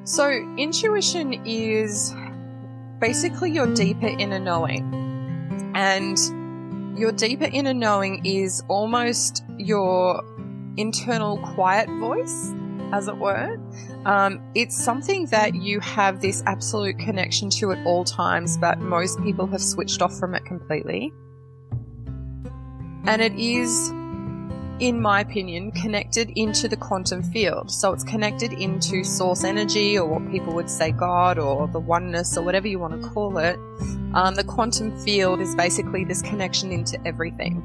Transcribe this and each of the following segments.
So intuition is basically your deeper inner knowing. And your deeper inner knowing is almost your internal quiet voice, as it were. It's something that you have this absolute connection to at all times, but most people have switched off from it completely. And it is, in my opinion, connected into the quantum field. So it's connected into source energy, or what people would say God, or the oneness, or whatever you want to call it. The quantum field is basically this connection into everything.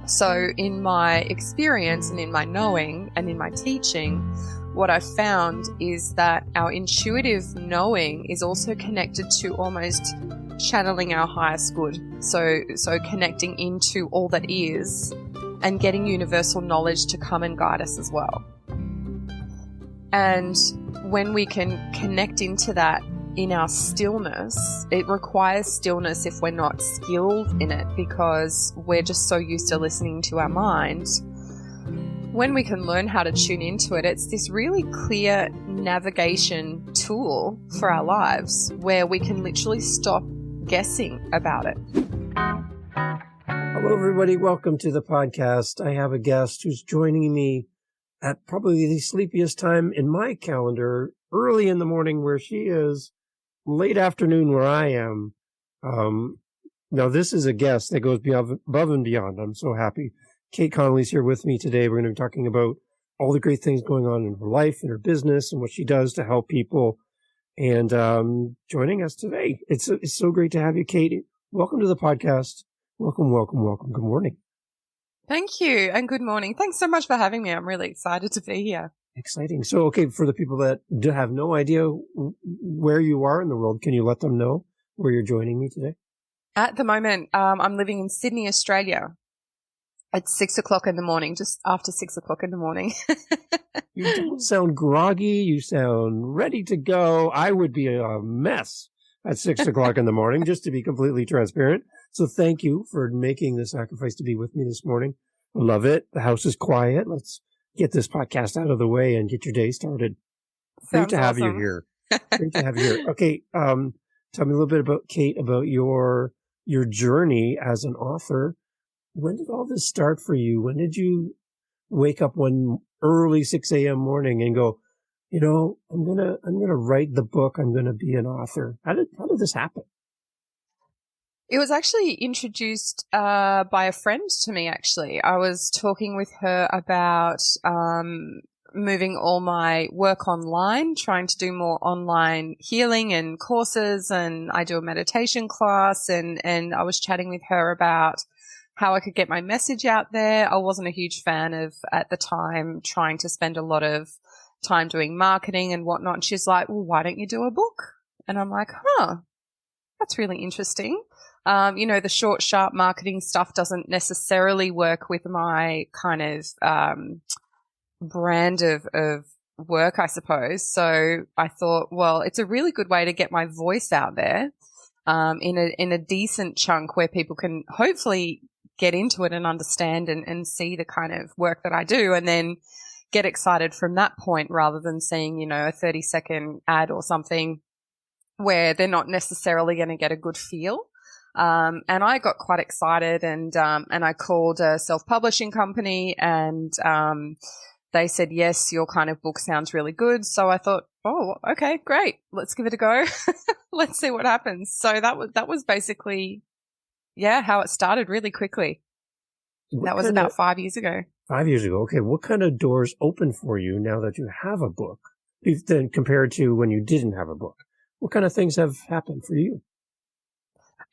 So in my experience and in my knowing and in my teaching, what I've found is that our intuitive knowing is also connected to almost channeling our highest good. So connecting into all that is and getting universal knowledge to come and guide us as well. And when we can connect into that in our stillness, it requires stillness if we're not skilled in it, because we're just so used to listening to our mind. When we can learn how to tune into it, it's this really clear navigation tool for our lives where we can literally stop guessing about it. Hello, everybody. Welcome to the podcast. I have a guest who's joining me at probably the sleepiest time in my calendar, early in the morning where she is, late afternoon where I am. Now, this is a guest that goes above and beyond. I'm so happy. Kate Connolly's here with me today. We're going to be talking about all the great things going on in her life and her business and what she does to help people. And joining us today, it's so great to have you, Kate. Welcome to the podcast. Welcome. Good morning. Thank you, and good morning. Thanks so much for having me. I'm really excited to be here. Exciting. So, okay, for the people that do have no idea where you are in the world, can you let them know where you're joining me today? At the moment, I'm living in Sydney, Australia. It's 6 o'clock in the morning, just after 6 o'clock in the morning. You don't sound groggy. You sound ready to go. I would be a mess at 6 o'clock in the morning, just to be completely transparent. So thank you for making the sacrifice to be with me this morning. I love it. The house is quiet. Let's get this podcast out of the way and get your day started. Great to have you here. Great to have you here. Okay. Tell me a little bit about, Kate, about your journey as an author. When did all this start for you? When did you wake up one early 6 a.m. morning and go, I'm gonna write the book. I'm gonna be an author. How did this happen? It was actually introduced by a friend to me, actually. I was talking with her about moving all my work online, trying to do more online healing and courses, and I do a meditation class, and I was chatting with her about how I could get my message out there. I wasn't a huge fan of, at the time, trying to spend a lot of time doing marketing and whatnot. And she's like, well, why don't you do a book? And I'm like, that's really interesting. The short, sharp marketing stuff doesn't necessarily work with my kind of brand of work, I suppose. So I thought, well, it's a really good way to get my voice out there in a decent chunk where people can hopefully get into it and understand and see the kind of work that I do, and then get excited from that point rather than seeing, a 30-second ad or something where they're not necessarily going to get a good feel. And I got quite excited, and I called a self-publishing company, and they said, yes, your kind of book sounds really good. So I thought, oh, okay, great. Let's give it a go. Let's see what happens. So that was basically, how it started really quickly. That was about 5 years ago. 5 years ago. Okay. What kind of doors open for you now that you have a book, then compared to when you didn't have a book? What kind of things have happened for you?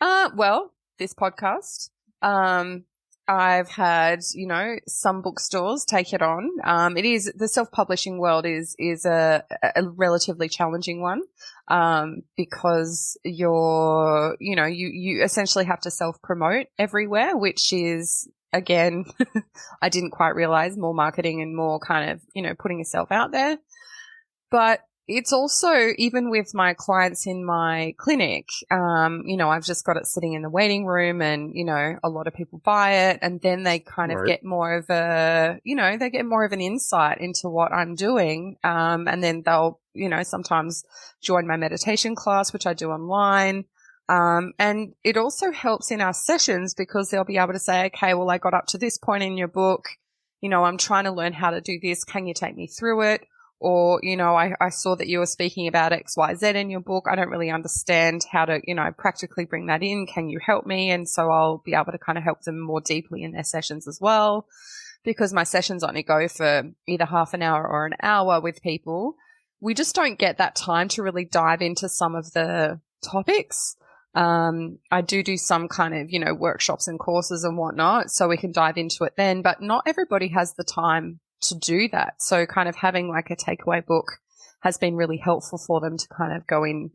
Well, this podcast, I've had, some bookstores take it on. The self-publishing world is a relatively challenging one, because you essentially have to self-promote everywhere, which is, again, I didn't quite realize, more marketing and more kind of, putting yourself out there. But it's also, even with my clients in my clinic, I've just got it sitting in the waiting room and, a lot of people buy it and then they kind of get more of they get more of an insight into what I'm doing. And then they'll, sometimes join my meditation class, which I do online. And it also helps in our sessions because they'll be able to say, okay, well, I got up to this point in your book. I'm trying to learn how to do this. Can you take me through it? Or, I saw that you were speaking about X, Y, Z in your book. I don't really understand how to, practically bring that in. Can you help me? And so I'll be able to kind of help them more deeply in their sessions as well, because my sessions only go for either half an hour or an hour with people. We just don't get that time to really dive into some of the topics. I do some kind of, workshops and courses and whatnot, so we can dive into it then, but not everybody has the time to do that. So kind of having like a takeaway book has been really helpful for them to kind of go into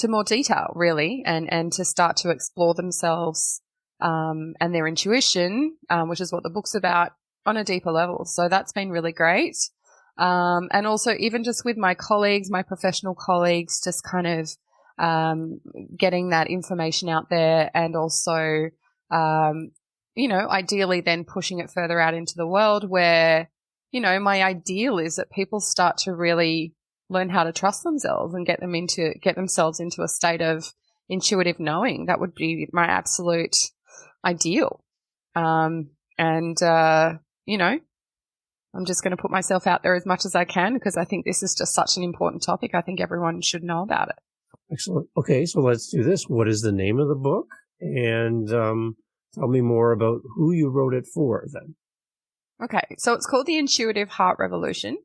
more detail really and to start to explore themselves and their intuition, which is what the book's about, on a deeper level. So that's been really great. And also even just with my colleagues, my professional colleagues, just kind of getting that information out there and also, ideally then pushing it further out into the world where, my ideal is that people start to really learn how to trust themselves and get themselves into a state of intuitive knowing. That would be my absolute ideal. I'm just going to put myself out there as much as I can because I think this is just such an important topic. I think everyone should know about it. Excellent. Okay, so let's do this. What is the name of the book? And tell me more about who you wrote it for then. Okay, so it's called The Intuitive Heart Revolution.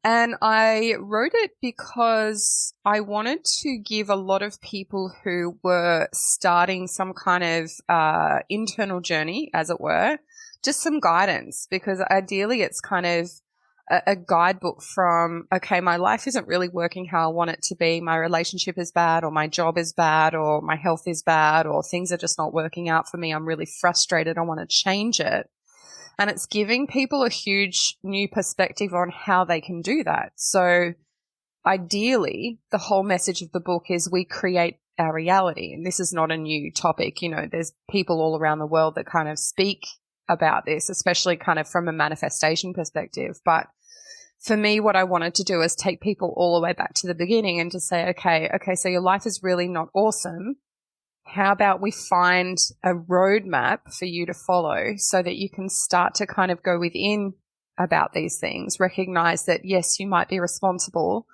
And I wrote it because I wanted to give a lot of people who were starting some kind of internal journey, as it were, just some guidance, because ideally it's kind of a guidebook from, okay, my life isn't really working how I want it to be. My relationship is bad, or my job is bad, or my health is bad, or things are just not working out for me. I'm really frustrated. I want to change it. And it's giving people a huge new perspective on how they can do that. So ideally, the whole message of the book is we create our reality. And this is not a new topic. There's people all around the world that kind of speak about this, especially kind of from a manifestation perspective. But for me, what I wanted to do is take people all the way back to the beginning and to say, okay, so your life is really not awesome. How about we find a roadmap for you to follow so that you can start to kind of go within about these things, recognize that, yes, you might be responsible,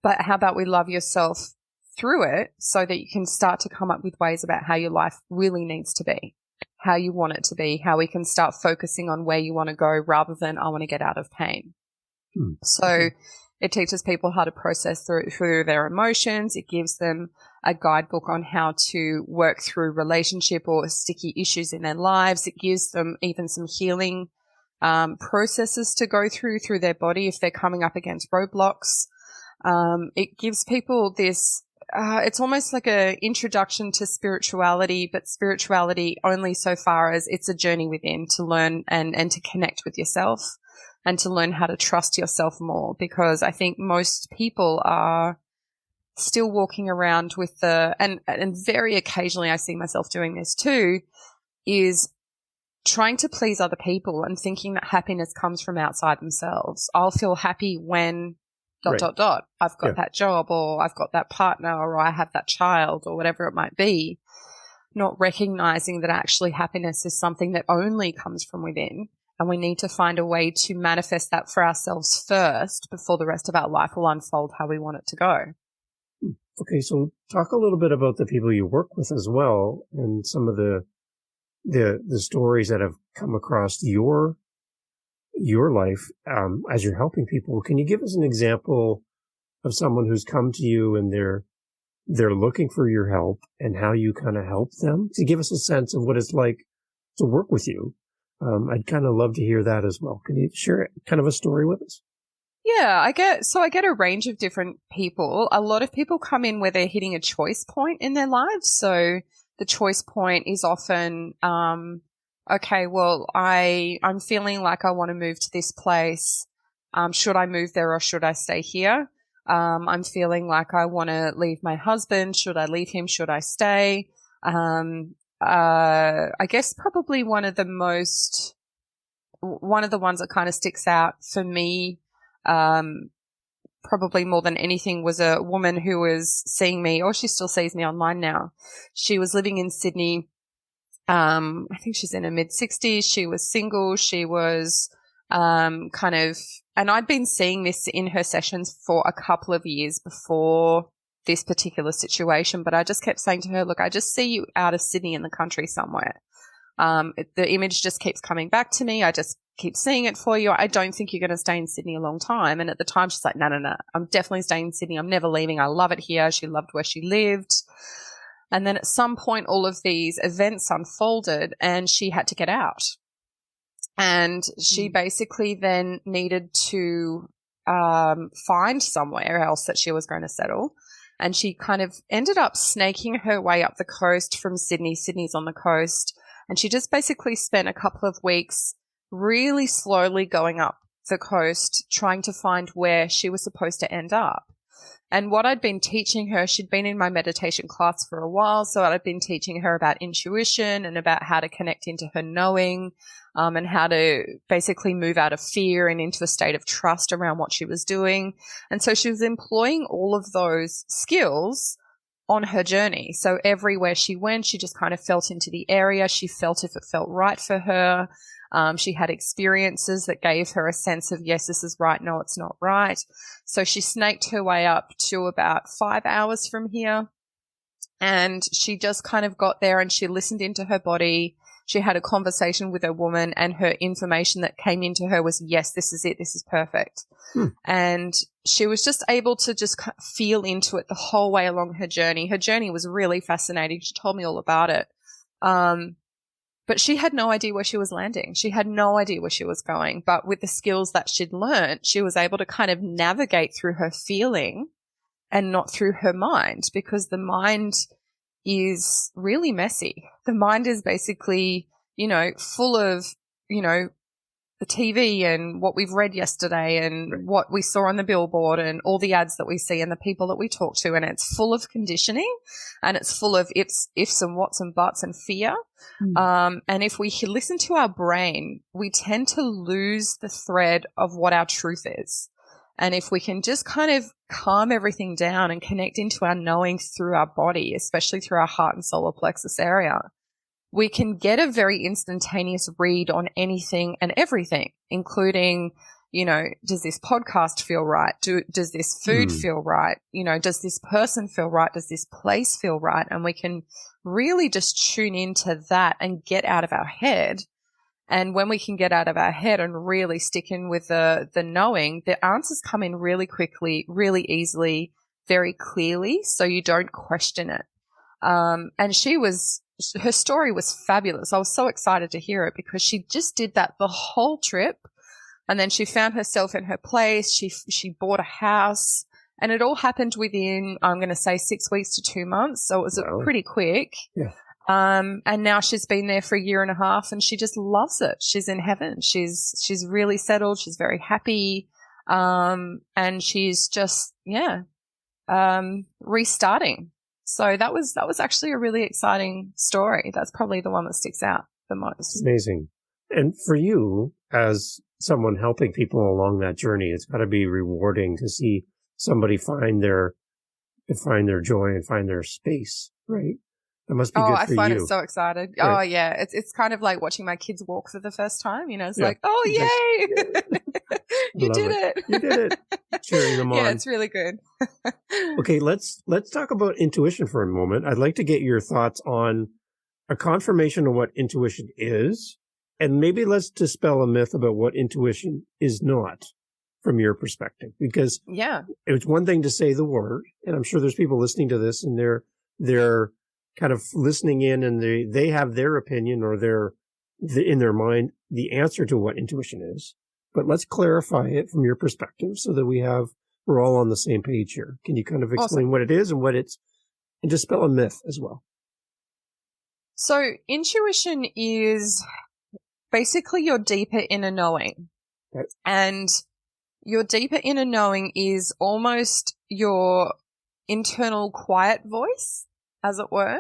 but how about we love yourself through it so that you can start to come up with ways about how your life really needs to be, how you want it to be, how we can start focusing on where you want to go rather than I want to get out of pain. So it teaches people how to process through their emotions. It gives them a guidebook on how to work through relationship or sticky issues in their lives. It gives them even some healing processes to go through their body if they're coming up against roadblocks. It gives people this, it's almost like an introduction to spirituality, but spirituality only so far as it's a journey within to learn and to connect with yourself and to learn how to trust yourself more, because I think most people are still walking around with and very occasionally I see myself doing this too, is trying to please other people and thinking that happiness comes from outside themselves. I'll feel happy when ... I've got that job, or I've got that partner, or I have that child, or whatever it might be, not recognizing that actually happiness is something that only comes from within. And we need to find a way to manifest that for ourselves first before the rest of our life will unfold how we want it to go. Okay, so talk a little bit about the people you work with as well and some of the stories that have come across your life as you're helping people. Can you give us an example of someone who's come to you and they're looking for your help and how you kind of help them? To give us a sense of what it's like to work with you. I'd kind of love to hear that as well. Can you share kind of a story with us? Yeah, I get a range of different people. A lot of people come in where they're hitting a choice point in their lives. So the choice point is often, okay, well, I'm feeling like I want to move to this place. Should I move there or should I stay here? I'm feeling like I want to leave my husband. Should I leave him? Should I stay? I guess probably one of the ones that kind of sticks out for me, probably more than anything, was a woman who was seeing me, or she still sees me online now. She was living in Sydney. I think she's in her mid-60s. She was single. She was and I'd been seeing this in her sessions for a couple of years before this particular situation, but I just kept saying to her, look, I just see you out of Sydney in the country somewhere. The image just keeps coming back to me. I just keep seeing it for you. I don't think you're going to stay in Sydney a long time. And at the time, she's like, no, I'm definitely staying in Sydney. I'm never leaving. I love it here. She loved where she lived. And then at some point, all of these events unfolded and she had to get out. And she basically then needed to find somewhere else that she was going to settle. And she kind of ended up snaking her way up the coast from Sydney. Sydney's on the coast. And she just basically spent a couple of weeks really slowly going up the coast, trying to find where she was supposed to end up. And what I'd been teaching her, she'd been in my meditation class for a while, so I'd been teaching her about intuition and about how to connect into her knowing, and how to basically move out of fear and into a state of trust around what she was doing. And so she was employing all of those skills on her journey. So everywhere she went, she just kind of felt into the area. She felt if it felt right for her. She had experiences that gave her a sense of, yes, this is right. No, it's not right. So she snaked her way up to about 5 hours from here. And she just kind of got there and she listened into her body. She had a conversation with a woman and her information that came into her was, yes, this is it. This is perfect. And she was just able to just feel into it the whole way along her journey. Her journey was really fascinating. She told me all about it. But she had no idea where she was landing. She had no idea where she was going. But with the skills that she'd learned, she was able to kind of navigate through her feeling and not through her mind, because the mind is really messy. The mind is basically, full of, the TV and what we've read yesterday and what we saw on the billboard and all the ads that we see and the people that we talk to. And it's full of conditioning and it's full of ifs and whats and buts and fear. And if we listen to our brain, we tend to lose the thread of what our truth is. And if we can just kind of calm everything down and connect into our knowing through our body, especially through our heart and solar plexus area, we can get a very instantaneous read on anything and everything, including, does this podcast feel right? Does this food feel right? Does this person feel right? Does this place feel right? And we can really just tune into that and get out of our head. And when we can get out of our head and really stick in with the knowing, the answers come in really quickly, really easily, very clearly, so you don't question it. And her story was fabulous. I was so excited to hear it because she just did that the whole trip. And then she found herself in her place. She bought a house and it all happened within, I'm going to say 6 weeks to 2 months. So it was pretty quick. Yeah. And now she's been there for a year and a half and she just loves it. She's in heaven. She's really settled. She's very happy. And she's just, restarting. So that was actually a really exciting story. That's probably the one that sticks out the most. It's amazing. And for you, as someone helping people along that journey, it's got to be rewarding to see somebody find their joy and find their space, right? That must be good for you. I find it so excited. Right. Oh, yeah. It's kind of like watching my kids walk for the first time. It's like, oh, yay. You did it. You did it. Cheering them on. Yeah, it's really good. Okay, let's talk about intuition for a moment. I'd like to get your thoughts on a confirmation of what intuition is, and maybe let's dispel a myth about what intuition is not from your perspective. Because it's one thing to say the word, and I'm sure there's people listening to this and they're kind of listening in and they have their opinion or in their mind the answer to what intuition is. But let's clarify it from your perspective so that we're all on the same page here. Can you kind of explain what it is and and dispel a myth as well? So intuition is basically your deeper inner knowing. Okay. And, your deeper inner knowing is almost your internal quiet voice, as it were.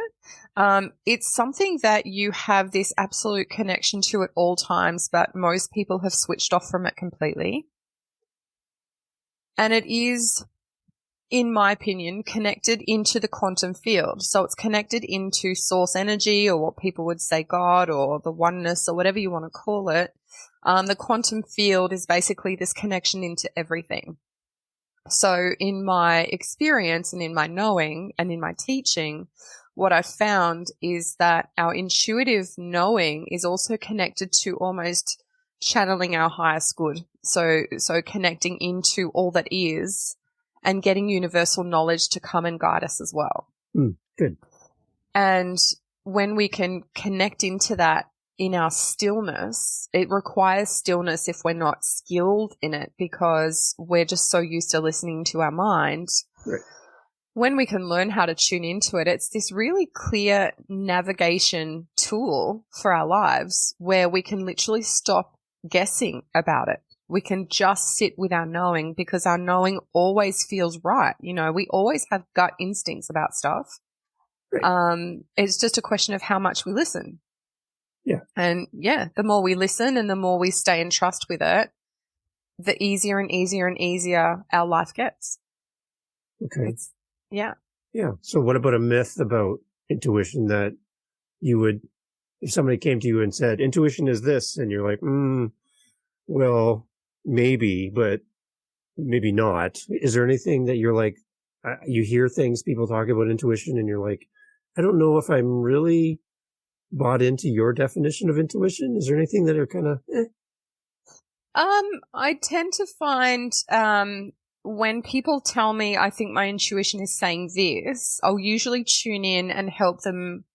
It's something that you have this absolute connection to at all times, but most people have switched off from it completely. And it is, in my opinion, connected into the quantum field. So it's connected into source energy, or what people would say God, or the oneness, or whatever you want to call it. The quantum field is basically this connection into everything. So in my experience and in my knowing and in my teaching, what I found is that our intuitive knowing is also connected to almost channeling our highest good. So connecting into all that is and getting universal knowledge to come and guide us as well. Good. And when we can connect into that in our stillness, it requires stillness if we're not skilled in it, because we're just so used to listening to our mind. Right. When we can learn how to tune into it, it's this really clear navigation tool for our lives where we can literally stop guessing about it. We can just sit with our knowing, because our knowing always feels right. You know, we always have gut instincts about stuff. Right. It's just a question of how much we listen. Yeah. And yeah, the more we listen and the more we stay in trust with it, the easier and easier and easier our life gets. Okay. Yeah. Yeah. So what about a myth about intuition that you would, if somebody came to you and said, intuition is this, and you're like, well, maybe, but maybe not. Is there anything that you're like, you hear things, people talk about intuition, and you're like, I don't know if I'm really bought into your definition of intuition? Is there anything that are kind of I tend to find when people tell me I think my intuition is saying this, I'll usually tune in and help them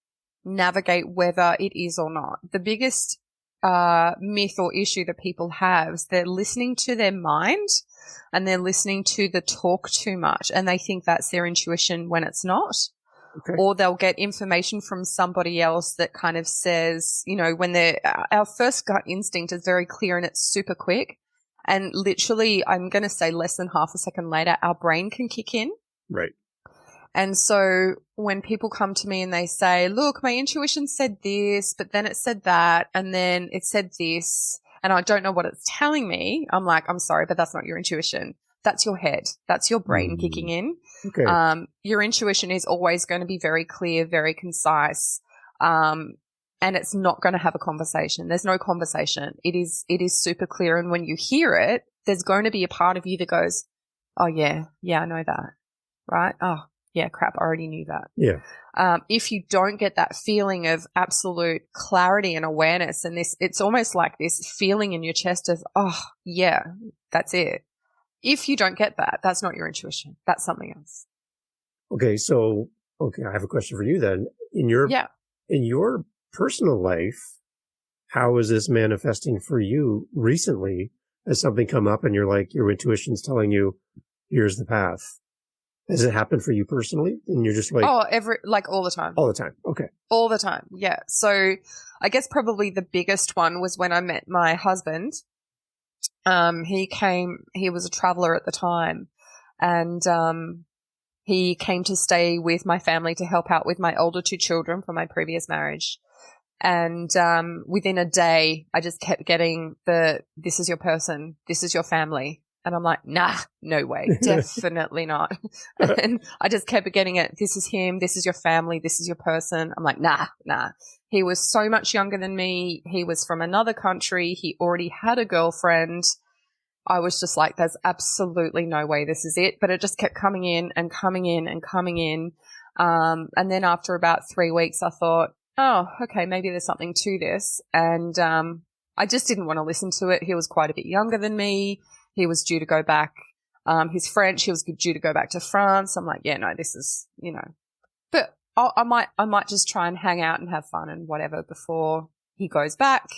navigate whether it is or not. The biggest myth or issue that people have is they're listening to their mind and they're listening to the talk too much, and they think that's their intuition when it's not. Okay. Or they'll get information from somebody else that kind of says, you know, when our first gut instinct is very clear and it's super quick. And literally, I'm going to say less than half a second later, our brain can kick in. Right. And so when people come to me and they say, look, my intuition said this, but then it said that, and then it said this, and I don't know what it's telling me, I'm like, I'm sorry, but that's not your intuition. That's your head. That's your brain kicking in. Okay. Your intuition is always going to be very clear, very concise, and it's not going to have a conversation. There's no conversation. It is super clear, and when you hear it, there's going to be a part of you that goes, oh, yeah, I know that, right? Oh, yeah, crap, I already knew that. Yeah. If you don't get that feeling of absolute clarity and awareness, and it's almost like this feeling in your chest of, oh, yeah, that's it. If you don't get that, that's not your intuition. That's something else. Okay. So, I have a question for you then. In your personal life, how is this manifesting for you recently? Has something come up and you're like, your intuition's telling you, here's the path? Has it happened for you personally? And you're just like, all the time. All the time. Okay. All the time. Yeah. So I guess probably the biggest one was when I met my husband. He was a traveler at the time, and he came to stay with my family to help out with my older two children from my previous marriage. And within a day, I just kept getting this is your person, this is your family. And I'm like, nah, no way, definitely not. And I just kept getting it, this is him, this is your family, this is your person. I'm like, nah. He was so much younger than me. He was from another country. He already had a girlfriend. I was just like, there's absolutely no way this is it. But it just kept coming in and coming in and coming in. And then after about 3 weeks, I thought, oh, okay, maybe there's something to this. And I just didn't want to listen to it. He was quite a bit younger than me. He was due to go back. He's French. He was due to go back to France. I'm like, yeah, no, this is, but I might just try and hang out and have fun and whatever before he goes back.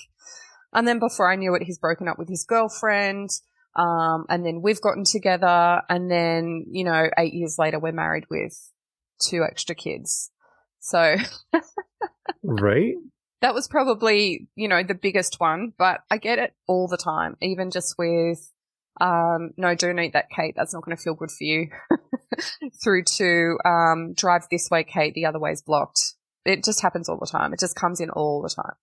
And then before I knew it, he's broken up with his girlfriend. And then we've gotten together. And then, 8 years later, we're married with 2 extra kids. So. Right. That was probably, the biggest one, but I get it all the time, even just with no, don't eat that, Kate. That's not going to feel good for you. Through to drive this way, Kate. The other way's blocked. It just happens all the time. It just comes in all the time.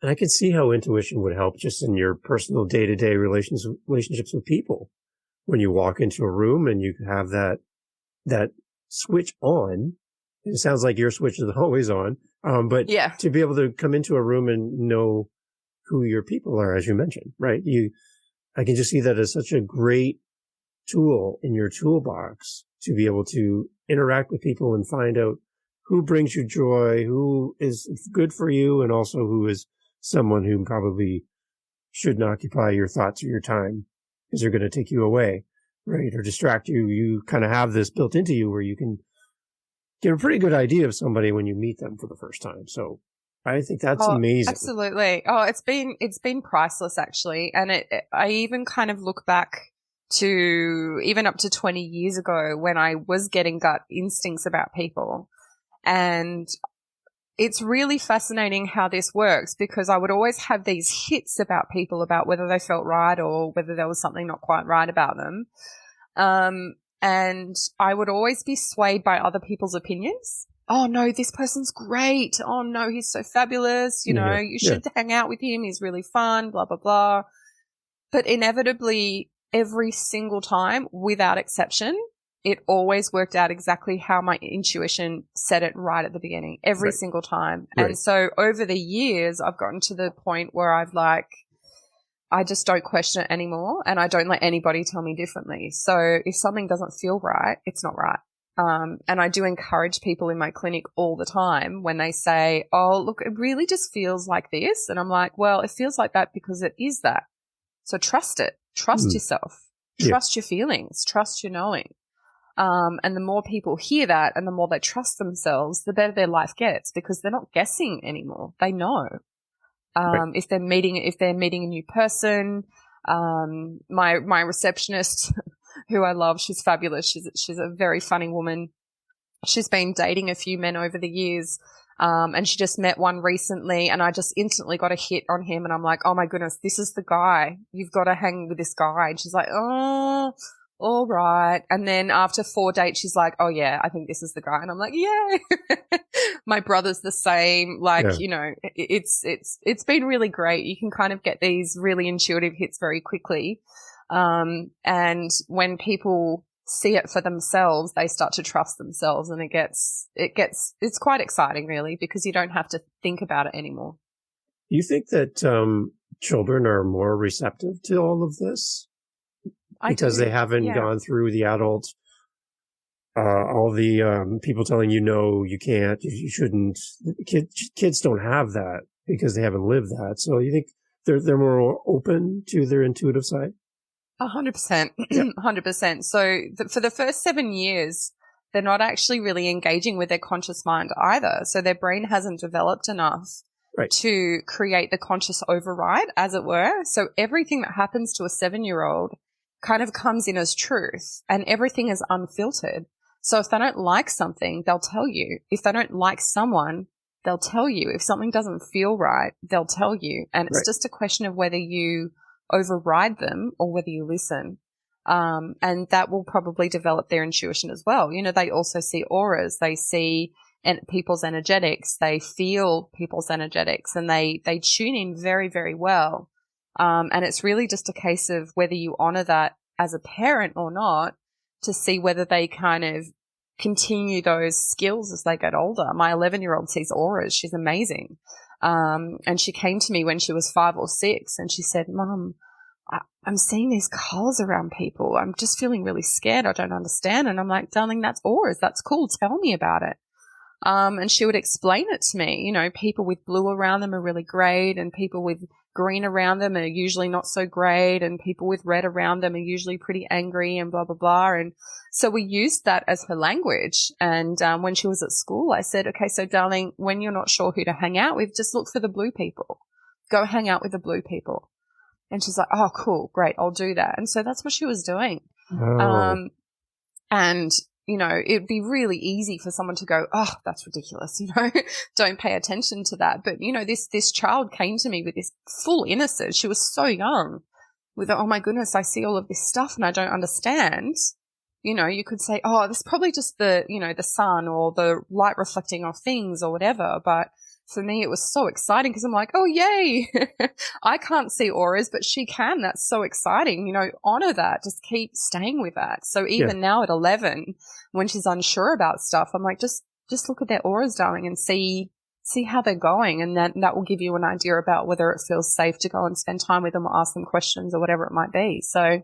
And I can see how intuition would help just in your personal day-to-day relationships with people. When you walk into a room and you have that switch on, it sounds like your switch is always on. But yeah, to be able to come into a room and know who your people are, as you mentioned, right? I can just see that as such a great tool in your toolbox to be able to interact with people and find out who brings you joy, who is good for you, and also who is someone who probably shouldn't occupy your thoughts or your time because they're going to take you away, right? Or distract you. You kind of have this built into you where you can get a pretty good idea of somebody when you meet them for the first time. So I think that's amazing. Absolutely. Oh, it's been priceless, actually. And I even kind of look back to even up to 20 years ago when I was getting gut instincts about people. And it's really fascinating how this works because I would always have these hits about people about whether they felt right or whether there was something not quite right about them. And I would always be swayed by other people's opinions. Oh, no, this person's great. Oh, no, he's so fabulous. You know, you should hang out with him. He's really fun, blah, blah, blah. But inevitably, every single time, without exception, it always worked out exactly how my intuition said it right at the beginning, every single time. Right. And so over the years, I've gotten to the point where I just don't question it anymore and I don't let anybody tell me differently. So if something doesn't feel right, it's not right. And I do encourage people in my clinic all the time when they say, oh, look, it really just feels like this. And I'm like, well, it feels like that because it is that. So trust it. Trust yourself. Trust your feelings. Trust your knowing. And the more people hear that and the more they trust themselves, the better their life gets because they're not guessing anymore. They know. If they're meeting a new person, my receptionist who I love, she's fabulous. She's a very funny woman. She's been dating a few men over the years. And she just met one recently and I just instantly got a hit on him and I'm like, oh my goodness, this is the guy. You've got to hang with this guy. And she's like, oh, all right. And then after 4 dates, she's like, oh yeah, I think this is the guy. And I'm like, yay. My brother's the same. You know, it's been really great. You can kind of get these really intuitive hits very quickly. And when people see it for themselves, they start to trust themselves and it's quite exciting really because you don't have to think about it anymore. You think that, children are more receptive to all of this? Because they haven't gone through the adult, all the people telling you no, you can't, you shouldn't. Kids don't have that because they haven't lived that. So you think they're more open to their intuitive side? 100%. 100%. So for the first 7 years, they're not actually really engaging with their conscious mind either. So their brain hasn't developed enough to create the conscious override, as it were. So everything that happens to a 7-year-old kind of comes in as truth and everything is unfiltered. So if they don't like something, they'll tell you. If they don't like someone, they'll tell you. If something doesn't feel right, they'll tell you. And it's just a question of whether you override them or whether you listen. And that will probably develop their intuition as well. You know, they also see auras. They see people's energetics. They feel people's energetics and they tune in very, very well. And it's really just a case of whether you honor that as a parent or not to see whether they kind of continue those skills as they get older. My 11-year-old sees auras. She's amazing. And she came to me when she was 5 or 6 and she said, Mum, I'm seeing these colors around people. I'm just feeling really scared. I don't understand. And I'm like, darling, that's auras. That's cool. Tell me about it. And she would explain it to me. You know, people with blue around them are really great and people with green around them are usually not so great and people with red around them are usually pretty angry and blah, blah, blah. And so we used that as her language. And when she was at school, I said, okay, so darling, when you're not sure who to hang out with, just look for the blue people. Go hang out with the blue people. And she's like, oh, cool, great, I'll do that. And so that's what she was doing. Oh. And you know, it'd be really easy for someone to go, oh, that's ridiculous, you know, don't pay attention to that. But, you know, this child came to me with this full innocence. She was so young. with, oh my goodness, I see all of this stuff and I don't understand. You know, you could say, oh, this is probably just the, you know, the sun or the light reflecting off things or whatever. But for me, it was so exciting because I'm like, oh, yay. I can't see auras, but she can. That's so exciting. You know, honor that. Just keep staying with that. So even now at 11, when she's unsure about stuff, I'm like, just look at their auras, darling, and see how they're going. And that will give you an idea about whether it feels safe to go and spend time with them or ask them questions or whatever it might be. So,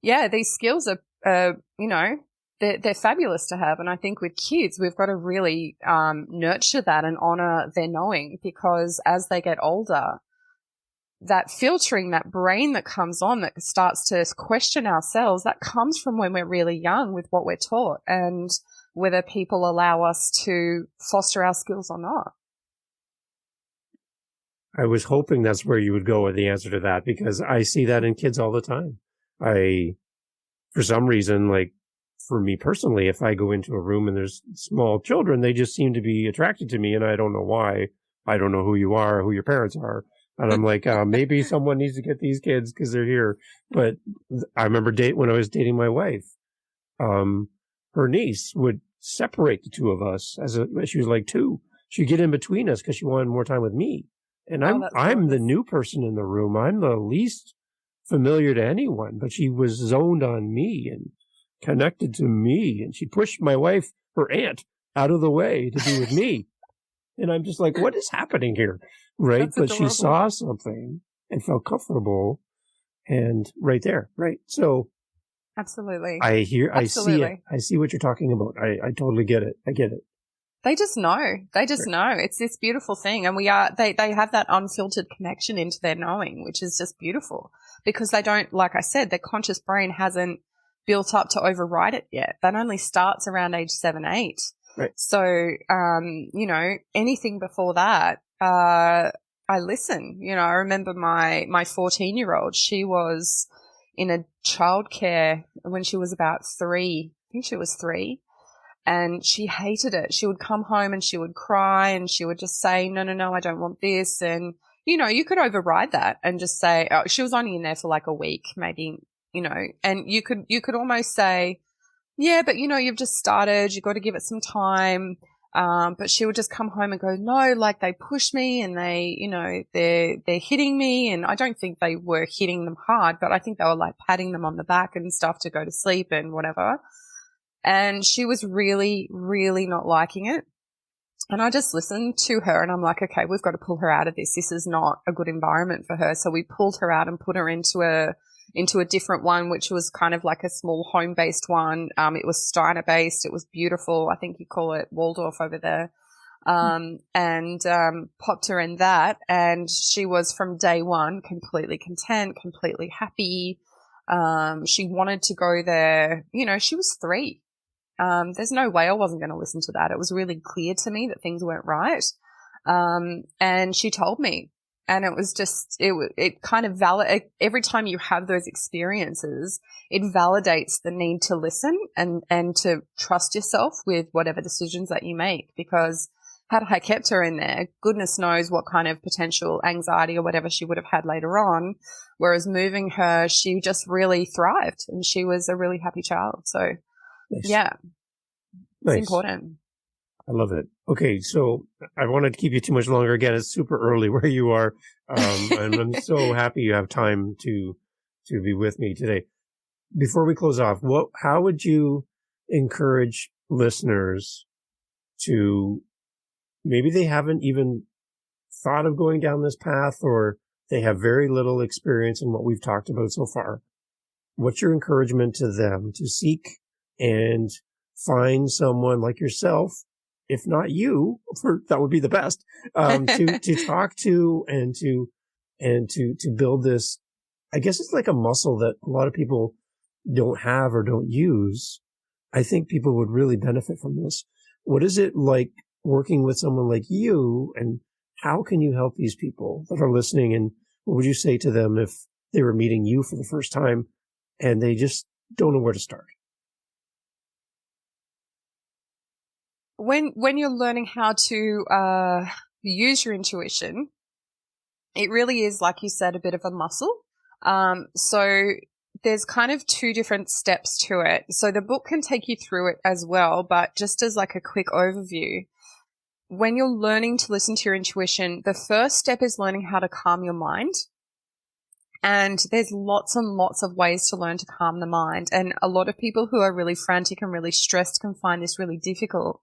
yeah, these skills are, you know, they're fabulous to have. And I think with kids, we've got to really nurture that and honor their knowing, because as they get older, that filtering, that brain that comes on that starts to question ourselves, that comes from when we're really young with what we're taught and whether people allow us to foster our skills or not. I was hoping that's where you would go with the answer to that, because I see that in kids all the time. For some reason, like for me personally, if I go into a room and there's small children, they just seem to be attracted to me, and I don't know why. I don't know who you are, who your parents are. And I'm like, maybe someone needs to get these kids because they're here. But I remember when I was dating my wife, her niece would separate the two of us she was like 2. She'd get in between us because she wanted more time with me. And I'm the new person in the room. I'm the least familiar to anyone, but she was zoned on me and connected to me. And she pushed my wife, her aunt, out of the way to be with me. And I'm just like, what is happening here? Right. That's but adorable. She saw something and felt comfortable, and right there. Right. So absolutely. I see it. I see what you're talking about. I totally get it. I get it. They just know. They just know. It's this beautiful thing. And they have that unfiltered connection into their knowing, which is just beautiful, because they don't, like I said, their conscious brain hasn't built up to override it yet. That only starts around age 7, 8. Right. So, you know, anything before that, I listen. You know, I remember my 14-year-old, she was in a childcare when she was about 3. I think she was 3. And she hated it. She would come home and she would cry and she would just say, no, I don't want this. And, you know, you could override that and just say, oh, she was only in there for like a week, maybe, you know, and you could almost say, yeah, but, you know, you've just started. You've got to give it some time. But she would just come home and go, no, like they push me and they, you know, they're hitting me. And I don't think they were hitting them hard, but I think they were like patting them on the back and stuff to go to sleep and whatever. And she was really, really not liking it. And I just listened to her and I'm like, okay, we've got to pull her out of this. This is not a good environment for her. So we pulled her out and put her into a different one, which was kind of like a small home-based one. It was Steiner-based. It was beautiful. I think you call it Waldorf over there. And popped her in that. And she was from day one completely content, completely happy. She wanted to go there. You know, she was 3. There's no way I wasn't going to listen to that. It was really clear to me that things weren't right. And she told me, and it was just, it kind of every time you have those experiences, it validates the need to listen and to trust yourself with whatever decisions that you make, because had I kept her in there, goodness knows what kind of potential anxiety or whatever she would have had later on. Whereas moving her, she just really thrived and she was a really happy child. So nice. Yeah, nice. It's important. I love it. Okay, so I wanted to keep you too much longer. Again, it's super early where you are, and I'm so happy you have time to be with me today. Before we close off, how would you encourage listeners to, maybe they haven't even thought of going down this path, or they have very little experience in what we've talked about so far? What's your encouragement to them to seek and find someone like yourself, if not you, that would be the best, to talk to and to build this? I guess it's like a muscle that a lot of people don't have or don't use. I think people would really benefit from this. What is it like working with someone like you, and how can you help these people that are listening? And what would you say to them if they were meeting you for the first time and they just don't know where to start? When you're learning how to use your intuition, it really is, like you said, a bit of a muscle. So there's kind of two different steps to it. So the book can take you through it as well, but just as like a quick overview, when you're learning to listen to your intuition, the first step is learning how to calm your mind. And there's lots and lots of ways to learn to calm the mind. And a lot of people who are really frantic and really stressed can find this really difficult.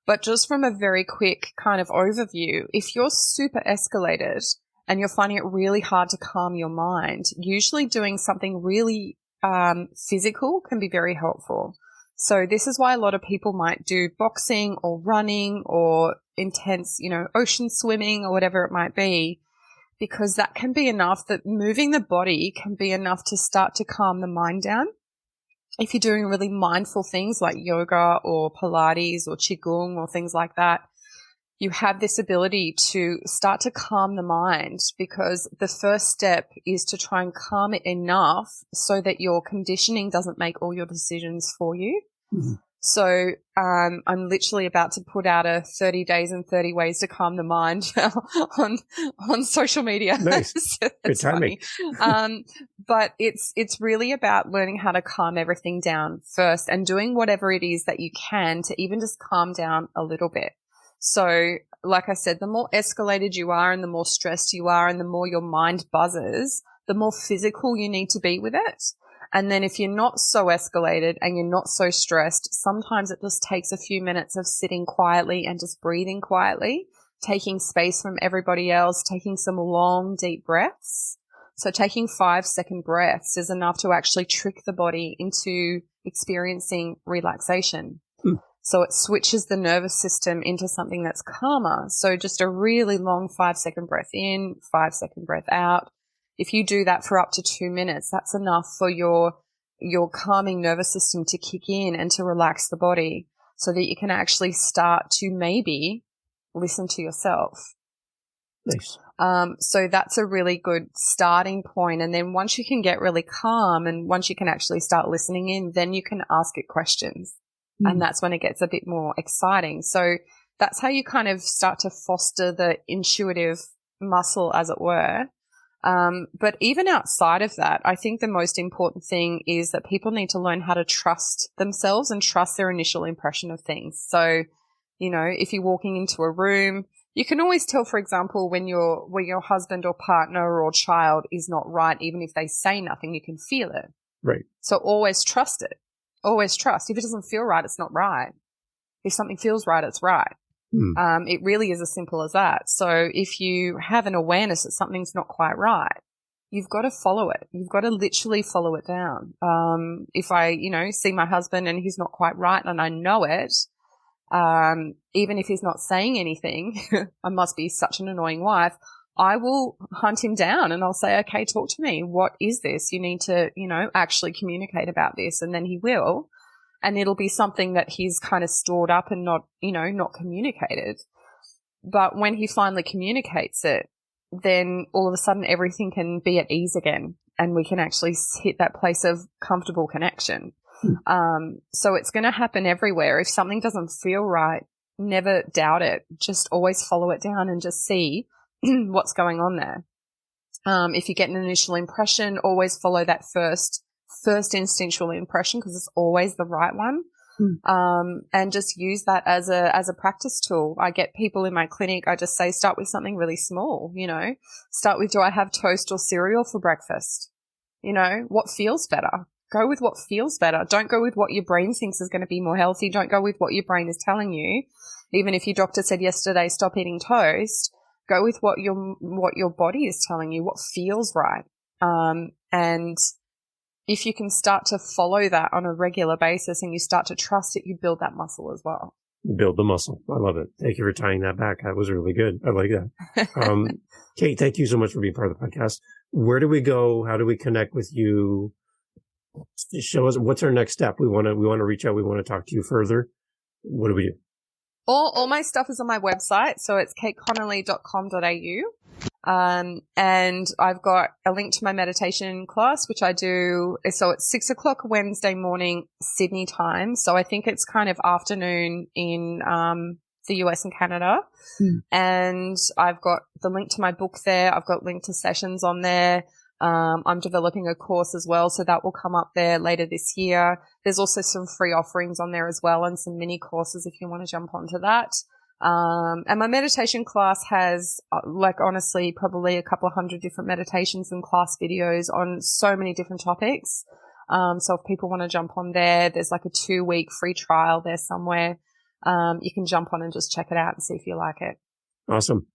But just from a very quick kind of overview, if you're super escalated and you're finding it really hard to calm your mind, usually doing something really physical can be very helpful. So this is why a lot of people might do boxing or running or intense, ocean swimming or whatever it might be, because that can be enough, that moving the body can be enough to start to calm the mind down. If you're doing really mindful things like yoga or Pilates or Qigong or things like that, you have this ability to start to calm the mind, because the first step is to try and calm it enough so that your conditioning doesn't make all your decisions for you. Mm-hmm. So I'm literally about to put out a 30 days and 30 ways to calm the mind on social media. Nice. So good timing. But it's really about learning how to calm everything down first and doing whatever it is that you can to even just calm down a little bit. So like I said, the more escalated you are and the more stressed you are and the more your mind buzzes, the more physical you need to be with it. And then if you're not so escalated and you're not so stressed, sometimes it just takes a few minutes of sitting quietly and just breathing quietly, taking space from everybody else, taking some long, deep breaths. So taking 5-second breaths is enough to actually trick the body into experiencing relaxation. So it switches the nervous system into something that's calmer. So just a really long 5-second breath in, 5-second breath out. If you do that for up to 2 minutes, that's enough for your calming nervous system to kick in and to relax the body so that you can actually start to maybe listen to yourself. Nice. So that's a really good starting point. And then once you can get really calm and once you can actually start listening in, then you can ask it questions. And that's when it gets a bit more exciting. So that's how you kind of start to foster the intuitive muscle, as it were. But even outside of that, I think the most important thing is that people need to learn how to trust themselves and trust their initial impression of things. So, if you're walking into a room, you can always tell, for example, when your husband or partner or child is not right, even if they say nothing, you can feel it. Right. So always trust it. Always trust. If it doesn't feel right, it's not right. If something feels right, it's right. It really is as simple as that. So if you have an awareness that something's not quite right, you've got to follow it. You've got to literally follow it down. If I, see my husband and he's not quite right and I know it, even if he's not saying anything, I must be such an annoying wife. I will hunt him down and I'll say, okay, talk to me. What is this? You need to, actually communicate about this. And then he will. And it'll be something that he's kind of stored up and not communicated. But when he finally communicates it, then all of a sudden everything can be at ease again and we can actually hit that place of comfortable connection. So it's going to happen everywhere. If something doesn't feel right, never doubt it. Just always follow it down and just see what's going on there. If you get an initial impression, always follow that first instinctual impression because it's always the right one. And just use that as a practice tool. I get people in my clinic, I just say, start with something really small, start with, do I have toast or cereal for breakfast? What feels better? Go with what feels better. Don't go with what your brain thinks is going to be more healthy. Don't go with what your brain is telling you. Even if your doctor said yesterday, stop eating toast, go with what your body is telling you, what feels right. And if you can start to follow that on a regular basis and you start to trust it, you build that muscle as well. Build the muscle. I love it. Thank you for tying that back. That was really good. I like that. Kate, thank you so much for being part of the podcast. Where do we go? How do we connect with you? Show us what's our next step. We want to reach out. We want to talk to you further. What do we do? All my stuff is on my website. So it's kateconnolly.com.au. And I've got a link to my meditation class, which I do. So it's 6:00 Wednesday morning, Sydney time. So I think it's kind of afternoon in, the US and Canada. And I've got the link to my book there. I've got link to sessions on there. I'm developing a course as well, so that will come up there later this year. There's also some free offerings on there as well and some mini courses if you want to jump onto that. And my meditation class has, honestly, probably a couple of hundred different meditations and class videos on so many different topics. So if people want to jump on there, there's like a 2-week free trial there somewhere. You can jump on and just check it out and see if you like it. Awesome.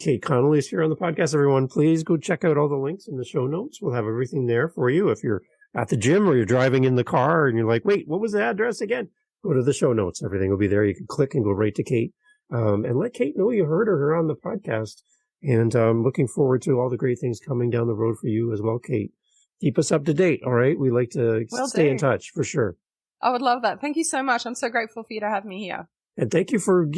Kate Connolly is here on the podcast. Everyone, please go check out all the links in the show notes. We'll have everything there for you. If you're at the gym or you're driving in the car and you're like, wait, what was the address again? Go to the show notes. Everything will be there. You can click and go right to Kate. And let Kate know you heard her on the podcast. And looking forward to all the great things coming down the road for you as well, Kate. Keep us up to date, all right? We like to stay in touch, for sure. I would love that. Thank you so much. I'm so grateful for you to have me here. And thank you for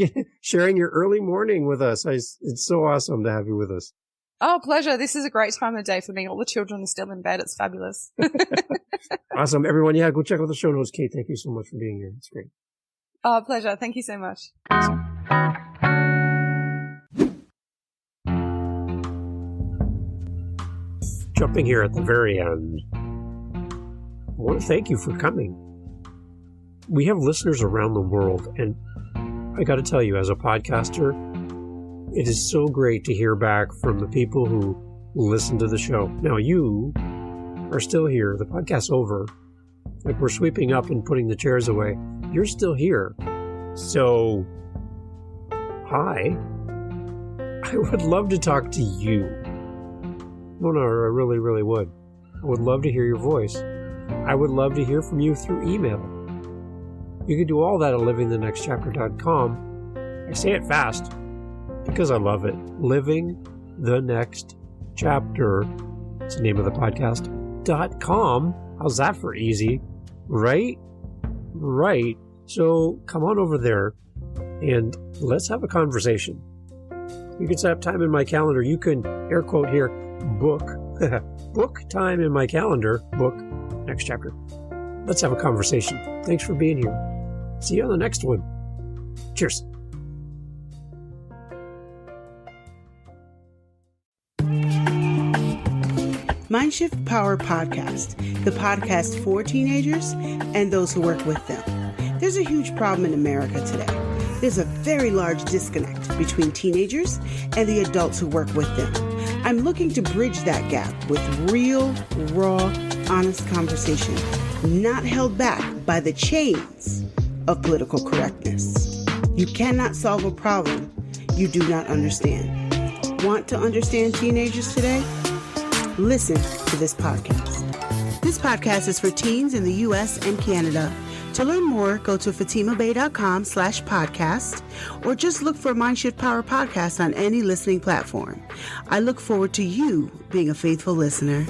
sharing your early morning with us. It's so awesome to have you with us. Oh, pleasure. This is a great time of day for me. All the children are still in bed. It's fabulous. Awesome. Everyone, go check out the show notes. Kate, thank you so much for being here. It's great. Oh, pleasure. Thank you so much. Jumping here at the very end, I want to thank you for coming. We have listeners around the world, and I got to tell you, as a podcaster, it is so great to hear back from the people who listen to the show. Now, you are still here. The podcast's over. We're sweeping up and putting the chairs away. You're still here. So, hi. I would love to talk to you. No, I really, really would. I would love to hear your voice. I would love to hear from you through email. You can do all that at livingthenextchapter.com. I say it fast because I love it. Living the Next Chapter. It's the name of the podcast. .com. How's that for easy? Right? Right. So come on over there and let's have a conversation. You can set up time in my calendar. You can, air quote here, book time in my calendar, book next chapter. Let's have a conversation. Thanks for being here. See you on the next one. Cheers. Mindshift Power Podcast, the podcast for teenagers and those who work with them. There's a huge problem in America today. There's a very large disconnect between teenagers and the adults who work with them. I'm looking to bridge that gap with real, raw, honest conversation, not held back by the chains of political correctness. You cannot solve a problem you do not understand. Want to understand teenagers today? Listen to this podcast. This podcast is for teens in the U.S. and Canada. To learn more, go to fatimabay.com/podcast or just look for Mindshift Power Podcast on any listening platform. I look forward to you being a faithful listener.